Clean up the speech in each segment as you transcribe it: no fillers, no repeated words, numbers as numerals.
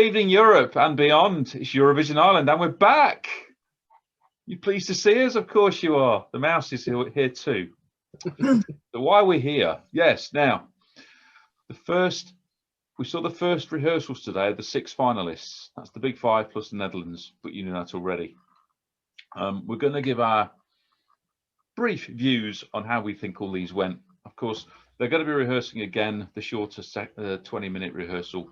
evening, Europe and beyond. It's Eurovision Ireland, and we're back. You pleased to see us? Of course you are. The mouse is here too. So why are we here? Yes. Now, we saw the first rehearsals today of the 6 finalists. That's the Big Five plus the Netherlands, but you know that already. We're going to give our brief views on how we think all these went. Of course, they're going to be rehearsing again the shorter 20-minute rehearsal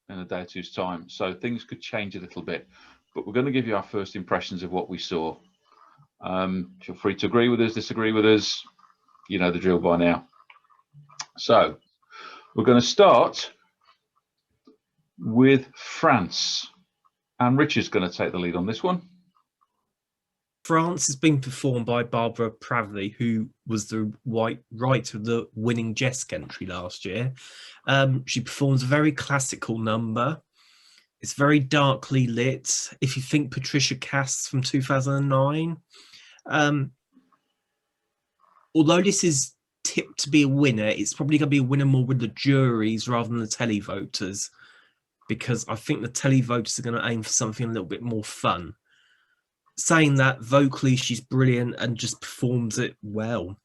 in a day or two's time, so things could change a little bit, but we're going to give you our first impressions of what we saw. Feel free to agree with us, disagree with us, you know the drill by now. So we're going to start with France, and Richard's going to take the lead on this one. France has been performed by Barbara Pravi, who was the writer of the winning Jesk entry last year. She performs a very classical number. It's very darkly lit. If you think Patricia Cass from 2009, although this is tipped to be a winner, it's probably going to be a winner more with the juries rather than the televoters, because I think the televoters are going to aim for something a little bit more fun. Saying that, vocally she's brilliant and just performs it well.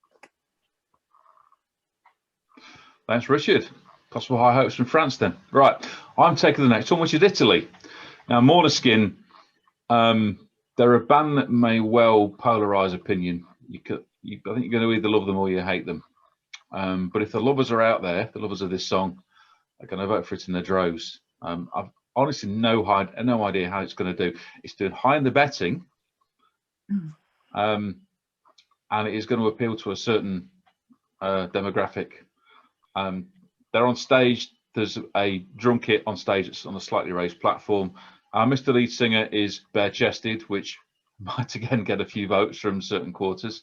Thanks, Richard. Possible high hopes from France then. Right, I'm taking the next one, which is Italy. Now, Måneskin, they're a band that may well polarize opinion. I think you're going to either love them or you hate them. But if the lovers are out there, the lovers of this song, are going to vote for it in their droves. I've honestly no idea how it's going to do. It's doing high in the betting. And it is going to appeal to a certain demographic. They're on stage. There's a drum kit on stage. It's on a slightly raised platform. Mr. Lead Singer is bare-chested, which might again get a few votes from certain quarters.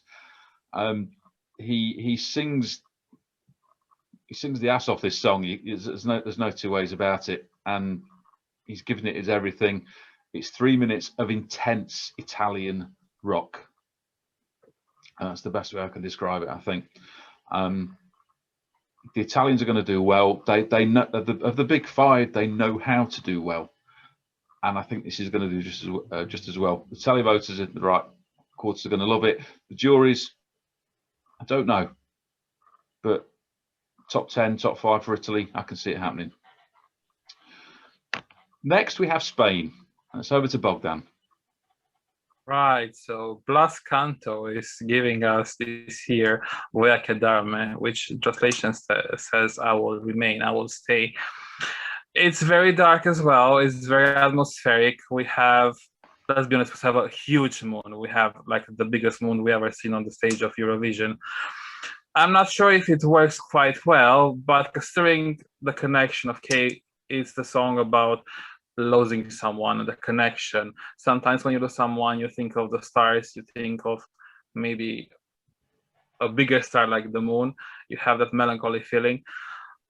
He sings the ass off this song. There's no two ways about it, and he's given it his everything. It's 3 minutes of intense Italian rock. That's the best way I can describe it, I think. The Italians are going to do well. They know of the Big Five, they know how to do well, and I think this is going to do just as well. The televoters in the right quarters are going to love it. The juries, I don't know, but top 10, top 5 for Italy, I can see it happening. Next, we have Spain. It's over to Bogdan. Right, so Blas Canto is giving us this here Voy a quedarme, which translation says I will remain, I will stay. It's very dark as well. It's very atmospheric. We have, let's be honest, we have a huge moon. We have like the biggest moon we ever seen on the stage of Eurovision. I'm not sure if it works quite well, but considering the connection of K, it's the song about losing someone, the connection. Sometimes when you lose someone, you think of the stars, you think of maybe a bigger star like the moon. You have that melancholy feeling.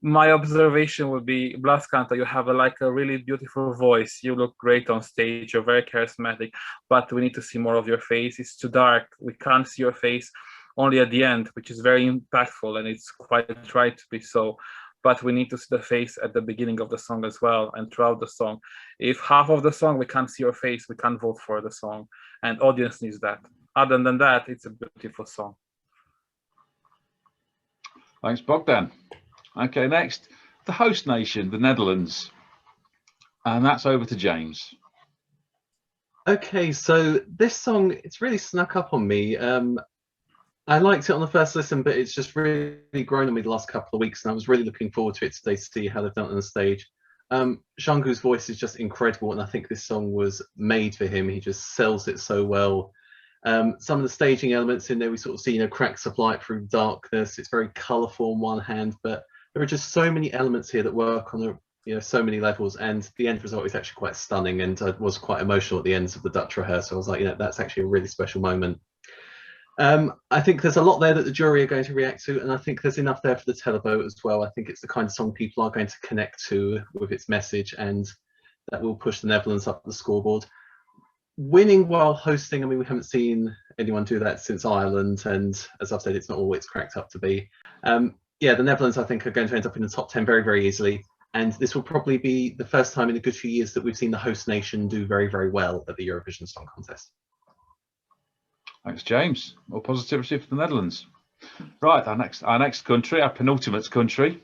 My observation would be, Blas Canto, you have a really beautiful voice. You look great on stage. You're very charismatic, but we need to see more of your face. It's too dark. We can't see your face only at the end, which is very impactful, and it's quite right to be so. But we need to see the face at the beginning of the song as well and throughout the song. If half of the song we can't see your face, we can't vote for the song, and audience needs that. Other than that, it's a beautiful song. Thanks, Bogdan. Okay, next, the host nation, the Netherlands, and that's over to James. Okay, so this song, it's really snuck up on me. I liked it on the first listen, but it's just really grown on me the last couple of weeks, and I was really looking forward to it today to see how they've done it on the stage. Django's voice is just incredible, and I think this song was made for him. He just sells it so well. Some of the staging elements in there, we sort of see, cracks of light through darkness. It's very colourful on one hand, but there are just so many elements here that work on so many levels, and the end result is actually quite stunning. And I was quite emotional at the ends of the Dutch rehearsal. I was like, that's actually a really special moment. I think there's a lot there that the jury are going to react to, and I think there's enough there for the televote as well. I think it's the kind of song people are going to connect to with its message, and that will push the Netherlands up the scoreboard. Winning while hosting, I mean, we haven't seen anyone do that since Ireland, and as I've said, it's not all it's cracked up to be. Yeah, the Netherlands, I think, are going to end up in the top 10 very, very easily. And this will probably be the first time in a good few years that we've seen the host nation do very, very well at the Eurovision Song Contest. Thanks, James. More positivity for the Netherlands. Right, our next country, our penultimate country,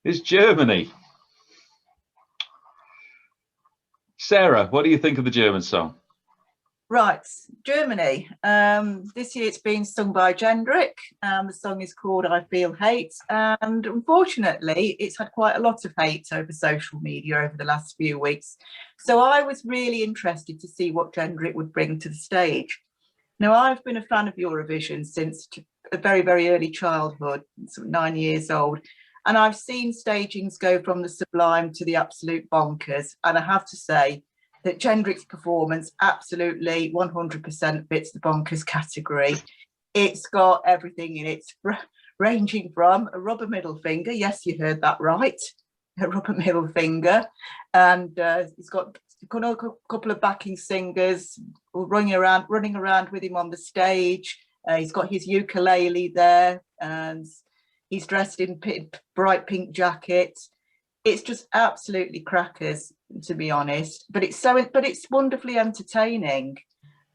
is Germany. Sarah, what do you think of the German song? Right, Germany. This year it's been sung by Jendrik. The song is called I Feel Hate, and unfortunately it's had quite a lot of hate over social media over the last few weeks. So I was really interested to see what Jendrik would bring to the stage. Now, I've been a fan of Eurovision since a very, very early childhood, 9 years old, and I've seen stagings go from the sublime to the absolute bonkers, and I have to say that Jendrik's performance absolutely 100% fits the bonkers category. It's got everything in it, ranging from a rubber middle finger, yes, you heard that right, a rubber middle finger, and it's got a couple of backing singers running around with him on the stage. He's got his ukulele there, and he's dressed in bright pink jacket. It's just absolutely crackers, to be honest. But it's wonderfully entertaining,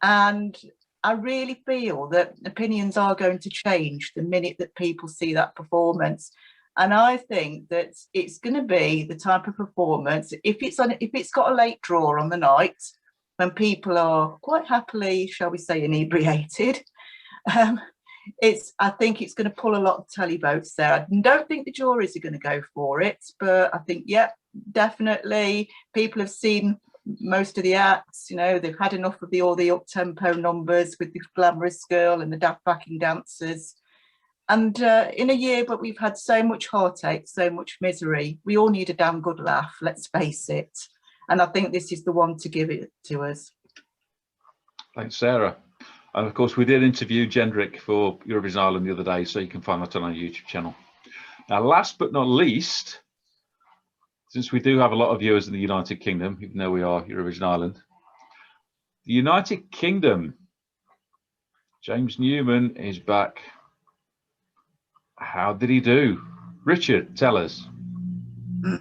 and I really feel that opinions are going to change the minute that people see that performance. And I think that it's going to be the type of performance, if it's got a late draw on the night when people are quite happily, shall we say, inebriated, I think it's going to pull a lot of televotes there. I don't think the juries are going to go for it, but I think, yeah, definitely people have seen most of the acts. You know, they've had enough of all the up-tempo numbers with the glamorous girl and the daft backing dancers. And in a year, but we've had so much heartache, so much misery, we all need a damn good laugh, let's face it. And I think this is the one to give it to us. Thanks, Sarah. And of course, we did interview Jendrik for Eurovision Ireland the other day, so you can find that on our YouTube channel. Now, last but not least, since we do have a lot of viewers in the United Kingdom, even though we are Eurovision Ireland, the United Kingdom, James Newman is back. How did he do? Richard, tell us.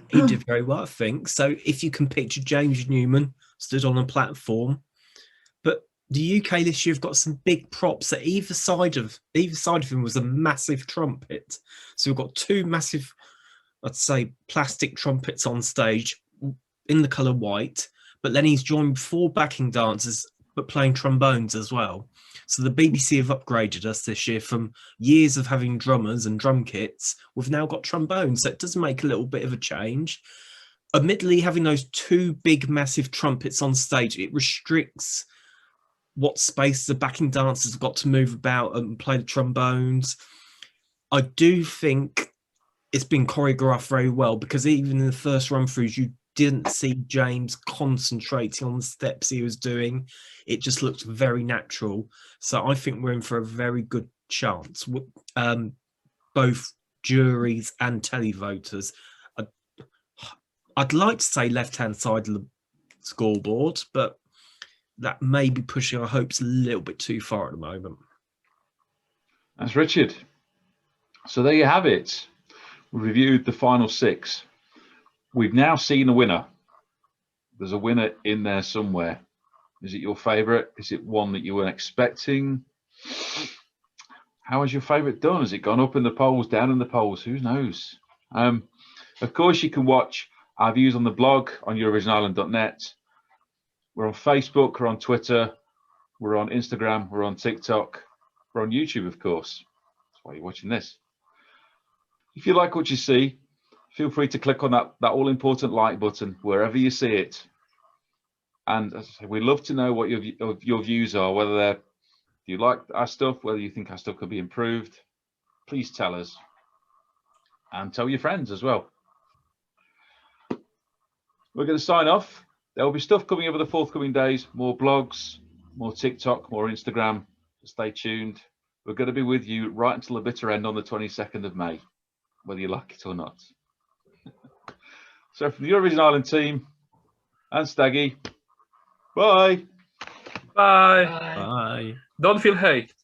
He did very well, I think. So if you can picture James Newman stood on a platform, but the UK this year have got some big props at either side of him was a massive trumpet. So we've got two massive, I'd say, plastic trumpets on stage in the colour white, but then he's joined 4 backing dancers, but playing trombones as well. So the BBC have upgraded us this year from years of having drummers and drum kits. We've now got trombones, so it does make a little bit of a change. Admittedly, having those 2 big, massive trumpets on stage, it restricts what space the backing dancers have got to move about and play the trombones. I do think it's been choreographed very well, because even in the first run-throughs, you didn't see James concentrating on the steps he was doing. It just looked very natural. So I think we're in for a very good chance. Both juries and televoters. I'd like to say left-hand side of the scoreboard, but that may be pushing our hopes a little bit too far at the moment. That's Richard. So there you have it. We reviewed the final 6. We've now seen a winner. There's a winner in there somewhere. Is it your favourite? Is it one that you weren't expecting? How has your favourite done? Has it gone up in the polls, down in the polls? Who knows? Of course, you can watch our views on the blog on EurovisionIreland.net. We're on Facebook, we're on Twitter, we're on Instagram, we're on TikTok, we're on YouTube, of course. That's why you're watching this. If you like what you see, feel free to click on that all-important like button wherever you see it. And as I say, we'd love to know what your views are, whether do you like our stuff, whether you think our stuff could be improved. Please tell us. And tell your friends as well. We're going to sign off. There will be stuff coming over the forthcoming days, more blogs, more TikTok, more Instagram. Stay tuned. We're going to be with you right until the bitter end on the 22nd of May, whether you like it or not. So from the Eurovision Ireland team and Staggy, bye. Bye. Bye. Don't feel hate.